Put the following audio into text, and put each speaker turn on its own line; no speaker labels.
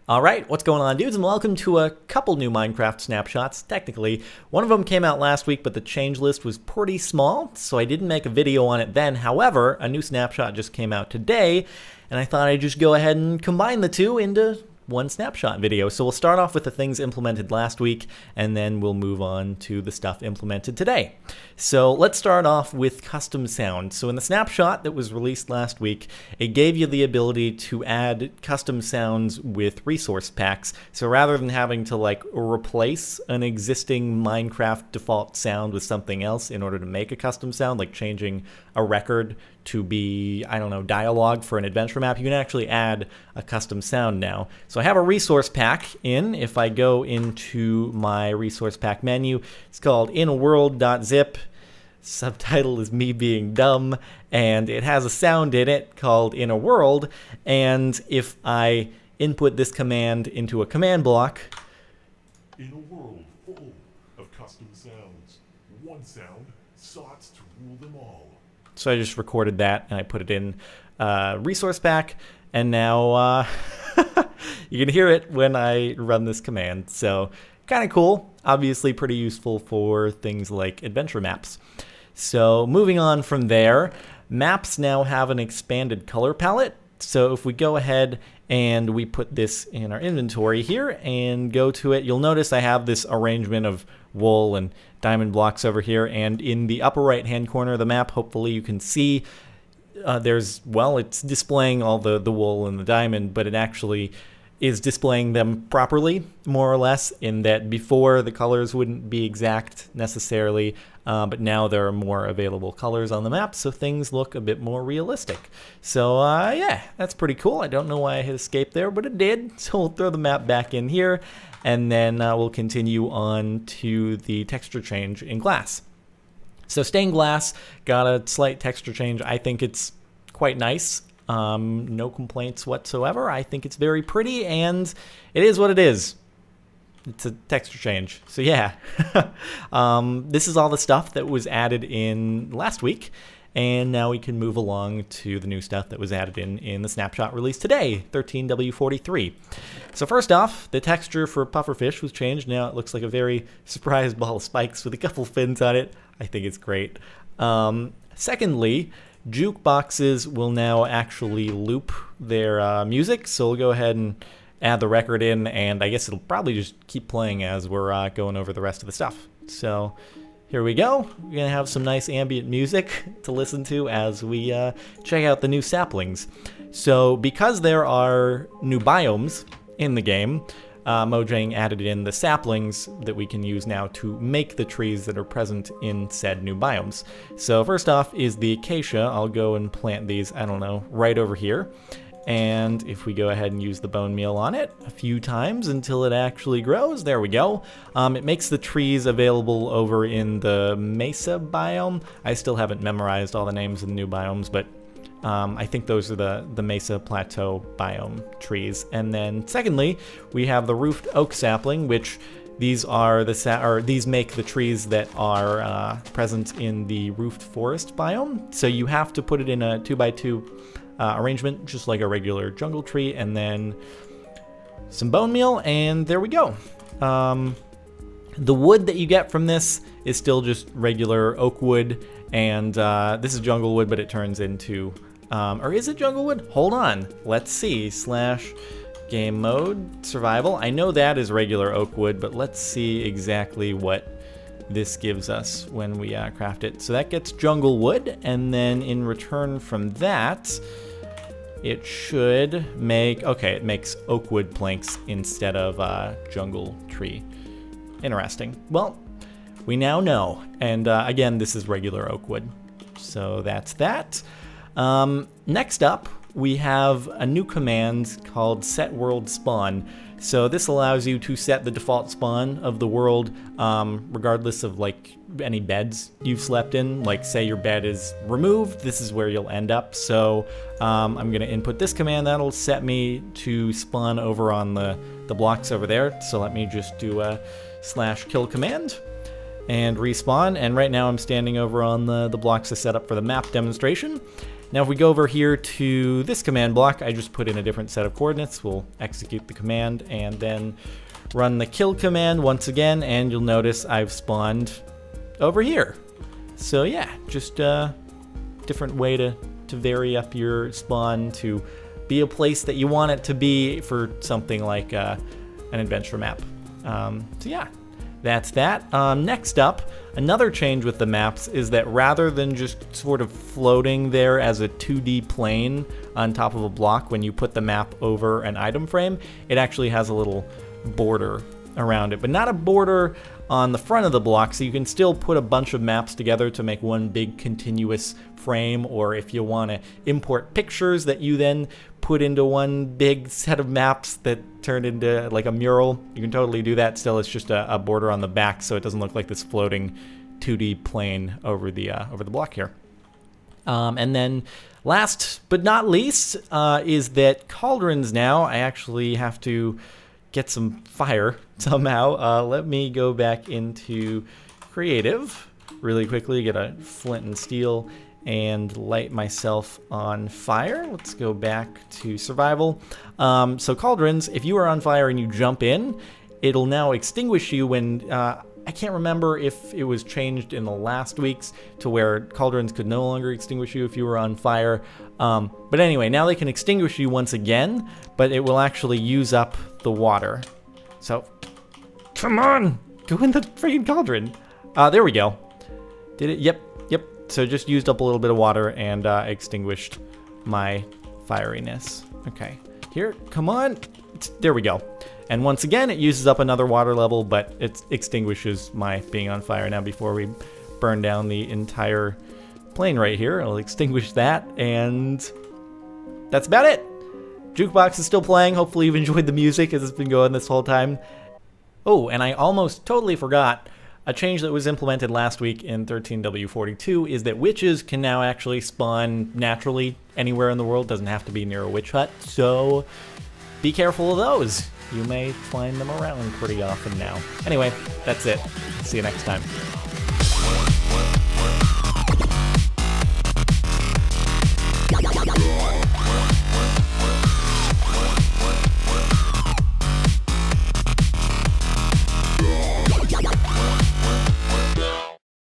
Alright, what's going on, dudes, and welcome to a couple new Minecraft snapshots. Technically, one of them came out last week, but the change list was pretty small, so I didn't make a video on it then. However, a new snapshot just came out today, and I thought I'd just go ahead and combine the two into one snapshot video. So we'll start off with the things implemented last week, and then we'll move on to the stuff implemented today. So let's start off with custom sound. So in the snapshot that was released last week, it gave you the ability to add custom sounds with resource packs. So rather than having to like replace an existing Minecraft default sound with something else in order to make a custom sound, like changing a record to be, I don't know, dialogue for an adventure map, you can actually add a custom sound now. So I have a resource pack in. If I go into my resource pack menu, it's called inaworld.zip. Subtitle is me being dumb, and it has a sound in it called in a world. And if I input this command into a command block,
in a world full of custom sounds, one sound sought to rule them all.
So I just recorded that and I put it in resource pack, and now you can hear it when I run this command. So kind of cool, obviously pretty useful for things like adventure maps. So moving on from there, maps now have an expanded color palette. So if we go ahead and we put this in our inventory here and go to it, you'll notice I have this arrangement of wool and diamond blocks over here, and in the upper right hand corner of the map, hopefully you can see it's displaying all the wool and the diamond, but it actually is displaying them properly, more or less, in that before the colors wouldn't be exact necessarily, but now there are more available colors on the map, so things look a bit more realistic. So yeah, that's pretty cool. I don't know why I hit escape there, but it did. So we'll throw the map back in here, and then we'll continue on to the texture change in glass. So stained glass got a slight texture change. I think it's quite nice. No complaints whatsoever. I think it's very pretty, and it is what it is. It's a texture change. So yeah, this is all the stuff that was added in last week, and now we can move along to the new stuff that was added in the snapshot release today, 13W43. So first off, the texture for pufferfish was changed. Now it looks like a very surprised ball of spikes with a couple fins on it. I think it's great. Secondly, jukeboxes will now actually loop their music, so we'll go ahead and add the record in, and I guess it'll probably just keep playing as we're going over the rest of the stuff. So here we go. We're going to have some nice ambient music to listen to as we check out the new saplings. So because there are new biomes in the game, Mojang added in the saplings that we can use now to make the trees that are present in said new biomes. So first off is the acacia. I'll go and plant these, I don't know, right over here. And if we go ahead and use the bone meal on it a few times until it actually grows, there we go. It makes the trees available over in the mesa biome. I still haven't memorized all the names of the new biomes, but I think those are the Mesa Plateau biome trees. And then secondly, we have the roofed oak sapling, which these are these make the trees that are present in the roofed forest biome. So you have to put it in a 2x2 arrangement, just like a regular jungle tree, and then some bone meal, and there we go. The wood that you get from this is still just regular oak wood, and this is jungle wood, but it turns into or is it jungle wood? Hold on, let's see. / game mode survival. I know that is regular oak wood, but let's see exactly what this gives us when we craft it. So that gets jungle wood, and then in return from that, it should make, okay, it makes oak wood planks instead of jungle tree. Interesting. Well, we now know, and again, this is regular oak wood. So that's that. Next up, we have a new command called set world spawn. So this allows you to set the default spawn of the world, regardless of like any beds you've slept in. Like say your bed is removed, this is where you'll end up. So I'm gonna input this command. That'll set me to spawn over on the blocks over there. So let me just do a /kill command and respawn. And right now I'm standing over on the blocks I set up for the map demonstration. Now if we go over here to this command block, I just put in a different set of coordinates. We'll execute the command and then run the kill command once again, and you'll notice I've spawned over here. So yeah, just a different way to vary up your spawn to be a place that you want it to be for something like an adventure map. So yeah, that's that. Next up, another change with the maps is that rather than just sort of floating there as a 2D plane on top of a block when you put the map over an item frame, it actually has a little border around it, but not a border on the front of the block, so you can still put a bunch of maps together to make one big continuous frame, or if you want to import pictures that you then put into one big set of maps that turn into like a mural, you can totally do that. Still, it's just a border on the back, so it doesn't look like this floating 2D plane over the block here. And then last but not least is that cauldrons now, I actually have to get some fire somehow. Let me go back into creative really quickly, get a flint and steel and light myself on fire. Let's go back to survival. So cauldrons, if you are on fire and you jump in, it'll now extinguish you when, I can't remember if it was changed in the last weeks to where cauldrons could no longer extinguish you if you were on fire. But anyway, now they can extinguish you once again, but it will actually use up the water. So, come on, go in the freaking cauldron. There we go. Did it? Yep. So just used up a little bit of water and extinguished my fieriness. Okay, here, come on. There we go. And once again, it uses up another water level, but it extinguishes my being on fire. Now before we burn down the entire plane right here, I'll extinguish that, and that's about it. Jukebox is still playing. Hopefully you've enjoyed the music as it's been going this whole time. Oh, and I almost totally forgot, a change that was implemented last week in 13W42 is that witches can now actually spawn naturally anywhere in the world. Doesn't have to be near a witch hut, so be careful of those. You may find them around pretty often now. Anyway, that's it. See you next time.